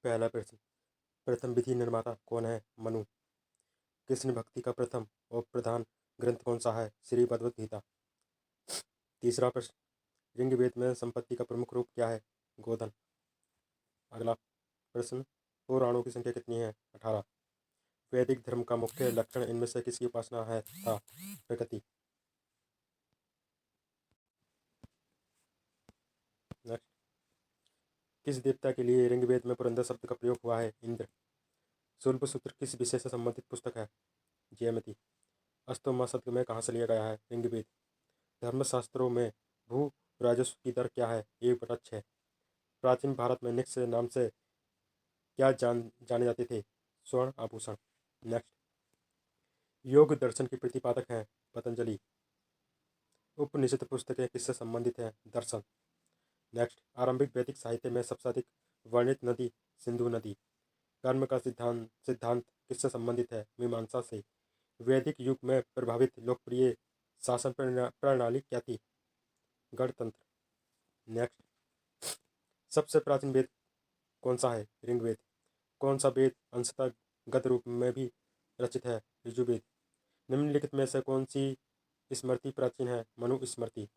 पहला प्रश्न, प्रथम विधि निर्माता कौन है? मनु। कृष्ण भक्ति का प्रथम और प्रधान ग्रंथ कौन सा है? श्री भगवद गीता। तीसरा प्रश्न, ऋग्वेद में संपत्ति का प्रमुख रूप क्या है? गोधन। अगला प्रश्न, पुराणों की संख्या कितनी है? 18। वैदिक धर्म का मुख्य लक्षण इनमें से किसकी उपासना है? था प्रकृति। नेक्स्ट, किस देवता के लिए ऋग्वेद में पुरंदर शब्द का प्रयोग हुआ है? इंद्र। शूल्प सूत्र किस विषय से संबंधित पुस्तक है? जयमती। अस्तोमा शब्द में कहाँ से लिया गया है? ऋग्वेद। धर्मशास्त्रों में भू राजस्व की दर क्या है? 1/6। प्राचीन भारत में निक्ष नाम से क्या जाने जाते थे? स्वर्ण आभूषण। नेक्स्ट, योग दर्शन के प्रतिपादक हैं? पतंजलि। उपनिषद पुस्तकें किससे संबंधित हैं? दर्शन। नेक्स्ट, आरंभिक वैदिक साहित्य में सबसे अधिक वर्णित नदी सिंधु नदी। कर्म का सिद्धांत सिद्धांत किससे संबंधित है? मीमांसा से। वैदिक युग में प्रभावित लोकप्रिय शासन प्रणाली क्या थी? गणतंत्र। नेक्स्ट, सबसे प्राचीन वेद कौन सा है? ऋग्वेद। कौन सा वेद अंशतः गद्य रूप में भी रचित है? यजुर्वेद। निम्नलिखित में से कौन सी स्मृति प्राचीन है? मनु स्मृति।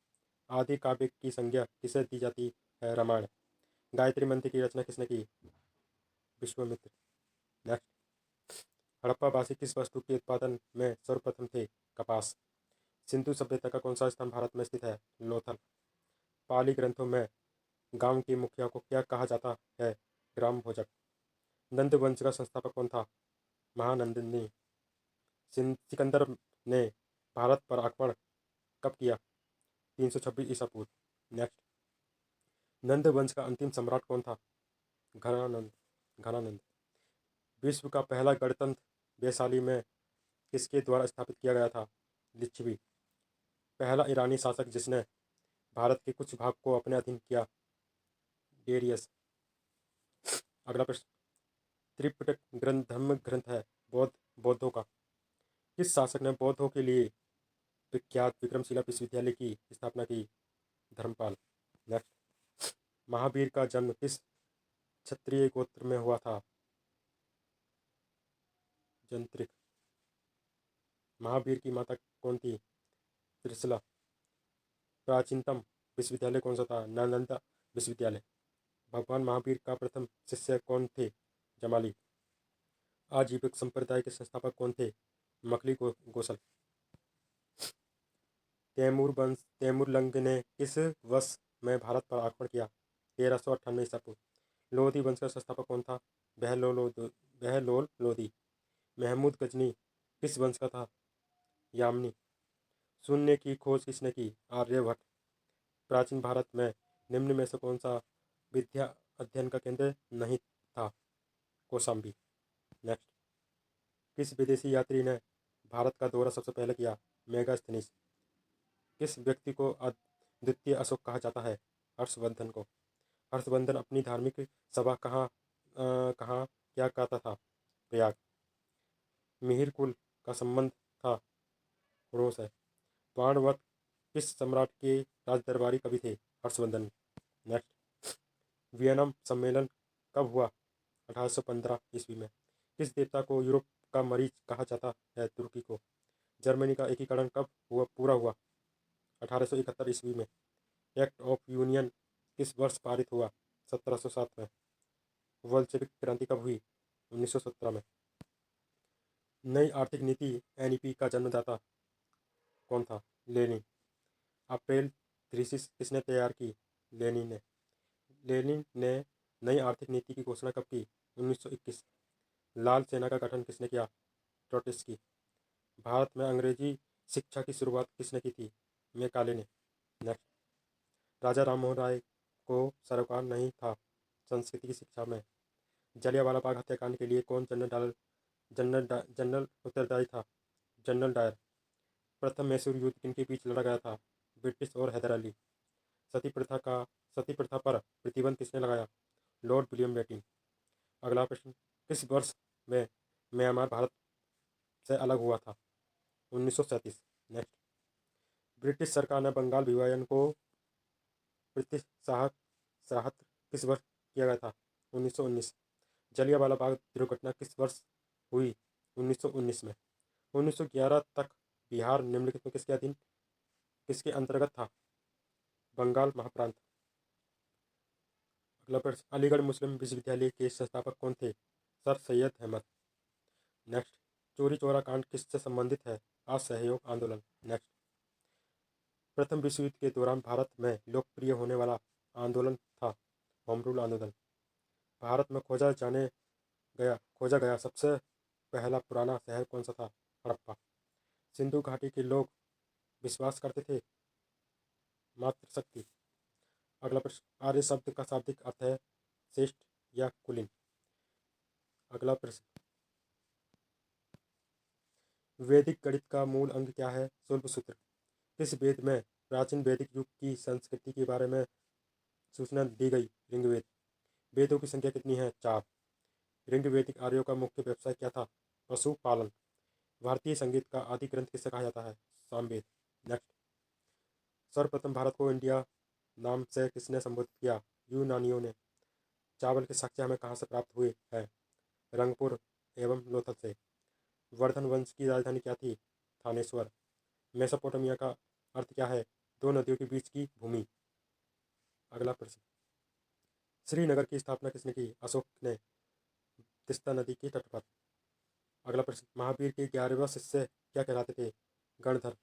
आदि काव्य की संज्ञा किसे दी जाती है? रामायण। गायत्री मंत्र की रचना किसने की? विश्वामित्र। नेक्स्ट, हड़प्पावासी किस वस्तु के उत्पादन में सर्वप्रथम थे? कपास। सिंधु सभ्यता का कौन सा स्थान भारत में स्थित है? लोथल। पाली ग्रंथों में गांव के मुखिया को क्या कहा जाता है? ग्राम भोजक। नंद वंश का संस्थापक कौन था? महानंदिनी। सिकंदर ने भारत पर आक्रमण कब किया? 326 ईसा पूर्व। नेक्स्ट, नंद वंश का अंतिम सम्राट कौन था? घनानंद। घनानंद। विश्व का पहला गणतंत्र वैशाली में किसके द्वारा स्थापित किया गया था? लिच्छवी। पहला ईरानी शासक जिसने भारत के कुछ भाग को अपने अधीन किया? डेरियस। अगला प्रश्न, त्रिपिटक ग्रंथ धर्म ग्रंथ है बौद्ध बौद्धों का। किस शासक ने बौद्धों के लिए विख्यात विक्रमशिला विश्वविद्यालय की स्थापना की? धर्मपाल। नेक्स्ट, महावीर का जन्म किस क्षत्रिय गोत्र में हुआ था? जंत्रिक। महावीर की माता कौन थी? त्रिशला। प्राचीनतम विश्वविद्यालय कौन सा था? नालंदा विश्वविद्यालय। भगवान महावीर का प्रथम शिष्य कौन थे? जमाली। आजीविक संप्रदाय के संस्थापक कौन थे? मखली गोसल। तैमूरलंग ने किस वर्ष में भारत पर आक्रमण किया? 1398 ईसा पूर्व। लोधी वंश का संस्थापक कौन था? बहलोल लोधी। महमूद गजनी किस वंश का था? यामनी। शून्य की खोज किसने की? आर्यभट्ट। प्राचीन भारत में निम्न में से कौन सा विद्या अध्ययन का केंद्र नहीं था? कौशाम्बी। नेक्स्ट, किस विदेशी यात्री ने भारत का दौरा सबसे पहले किया? मेगास्थनीज। किस व्यक्ति को द्वितीय अशोक कहा जाता है? हर्षवर्धन को। हर्षवर्धन अपनी धार्मिक सभा कहाँ क्या कहता था? प्रयाग। मिहिर कुल का संबंध था गुणों से। बाणवट किस सम्राट के राजदरबारी कवि थे? हर्षवर्धन। नेक्स्ट, वियना सम्मेलन कब हुआ? 1815 ईस्वी में। किस देवता को यूरोप का मरीच कहा जाता है? तुर्की को। जर्मनी का एकीकरण कब पूरा हुआ? 1871 ईस्वी में। एक्ट ऑफ यूनियन किस वर्ष पारित हुआ? 1707 में। बोल्शेविक क्रांति कब हुई? 1917 में। नई आर्थिक नीति एनईपी का जन्मदाता कौन था? लेनिन। अप्रैल थीसिस किसने तैयार की? लेनिन ने। लेनिन ने नई आर्थिक नीति की घोषणा कब की? 1921। लाल सेना का गठन किसने किया? ट्रोट्स्की। भारत में अंग्रेजी शिक्षा की शुरुआत किसने की थी? मैकाले ने। नेक्स्ट, राजा राममोहन राय को सरोकार नहीं था संस्कृति की शिक्षा में। जलियांवाला बाग हत्याकांड के लिए कौन जनरल उत्तरदायी था? General Dyer. प्रथम मैसूर युद्ध किनके बीच लड़ा गया था? ब्रिटिश और हैदर अली। सती प्रथा पर प्रतिबंध किसने लगाया? Lord William Bentinck. अगला प्रश्न, किस वर्ष में म्यांमार भारत से अलग हुआ था? 1937। नेक्स्ट, ब्रिटिश सरकार ने बंगाल विभाजन को प्रोत्साहित किस वर्ष किया गया था? 1919। जलियांवाला बाग दुर्घटना किस वर्ष हुई? 1919 में। 1911 तक बिहार निम्नलिखित में किसके अंतर्गत था? बंगाल महाप्रांत। अगला प्रश्न, अलीगढ़ मुस्लिम विश्वविद्यालय के संस्थापक कौन थे? सर सैयद अहमद। नेक्स्ट, चौरी चौरा कांड किससे संबंधित है? असहयोग आंदोलन। नेक्स्ट, प्रथम विश्व युद्ध के दौरान भारत में लोकप्रिय होने वाला आंदोलन था होम रूल आंदोलन। भारत में खोजा गया सबसे पहला पुराना शहर कौन सा था? हड़प्पा। सिंधु घाटी के लोग विश्वास करते थे मातृशक्ति। अगला प्रश्न, आर्य शब्द का शाब्दिक अर्थ है श्रेष्ठ या कुलीन। अगला प्रश्न, वैदिक गणित का मूल अंग क्या है? शुल्ब सूत्र। किस वेद में प्राचीन वैदिक युग की संस्कृति के बारे में सूचना दी गई? ऋग्वेद। वेदों की संख्या कितनी है? 4। ऋग्वैदिक आर्यों का मुख्य व्यवसाय क्या था? पशुपालन। भारतीय संगीत का आदि ग्रंथ किसे कहा जाता है? सामवेद। नेक्स्ट, सर्वप्रथम भारत को इंडिया नाम से किसने संबोधित किया? यूनानियों ने। चावल के साक्ष्य हमें कहाँ से प्राप्त हुए हैं? रंगपुर एवं लोथल से। वर्धन वंश की राजधानी क्या थी? थानेश्वर। मेसोपोटामिया का अर्थ क्या है? दो नदियों के बीच की भूमि। अगला प्रश्न, श्रीनगर की स्थापना किसने की? अशोक ने। तिस्ता नदी के तट पर। अगला प्रश्न, महावीर के 11वें शिष्य क्या कहलाते थे? गणधर।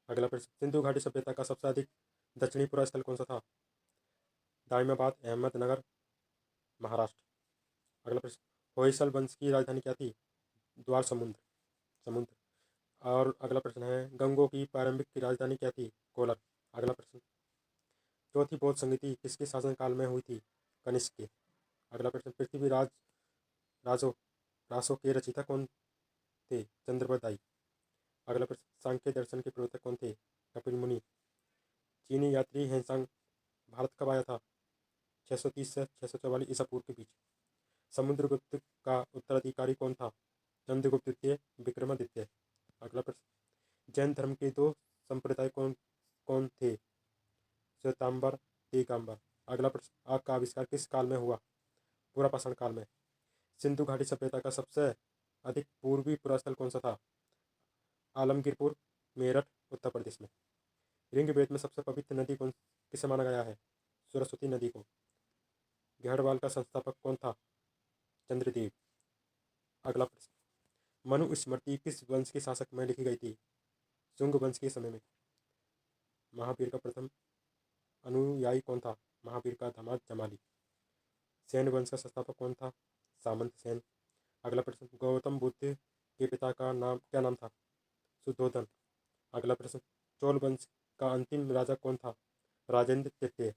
अगला प्रश्न, सिंधु घाटी सभ्यता का सबसे अधिक दक्षिणी पूर्व स्थल कौन सा था? दाइमाबाद, अहमदनगर, महाराष्ट्र। अगला प्रश्न, होयसल वंश की राजधानी क्या थी? द्वार समुद्र। और अगला प्रश्न है, गंगों की प्रारंभिक की राजधानी क्या थी? कोलर। अगला प्रश्न, चौथी बौद्ध संगति किसके शासनकाल में हुई थी? कनिष्क के। अगला प्रश्न, पृथ्वीराज राजो रासो के रचयिता कौन थे? चंद्रप्रदायी। अगला प्रश्न, सांख्य दर्शन के प्रवर्तक कौन थे? कपिल मुनि। चीनी यात्री हेनसांग भारत कब आया था? 630 से 644 ईसा पूर्व के बीच। समुद्रगुप्त का उत्तराधिकारी कौन था? चंद्रगुप्त द्वितीय, विक्रमादित्य। अगला प्रश्न, जैन धर्म के दो संप्रदाय कौन कौन थे? श्वेतांबर, दिगंबर। अगला प्रश्न, आग का आविष्कार किस काल में हुआ? पुरापाषाण काल में। सिंधु घाटी सभ्यता का सबसे अधिक पूर्वी पुरास्थल कौन सा था? आलमगीरपुर, मेरठ, उत्तर प्रदेश में। ऋग्वेद में सबसे पवित्र नदी किसे माना गया है? सरस्वती नदी को। गढ़वाल का संस्थापक कौन था? चंद्रदेव। अगला प्रश्न, मनु स्मृति किस वंश के शासक में लिखी गई थी? शुंग वंश के समय में। महावीर का प्रथम अनुयायी कौन था? महावीर का दामाद जमाली। सेन वंश का संस्थापक कौन था? सामंत सेन। अगला प्रश्न, गौतम बुद्ध के पिता का नाम क्या नाम था? शुद्धोधन। अगला प्रश्न, चोल वंश का अंतिम राजा कौन था? राजेंद्र तृतीय।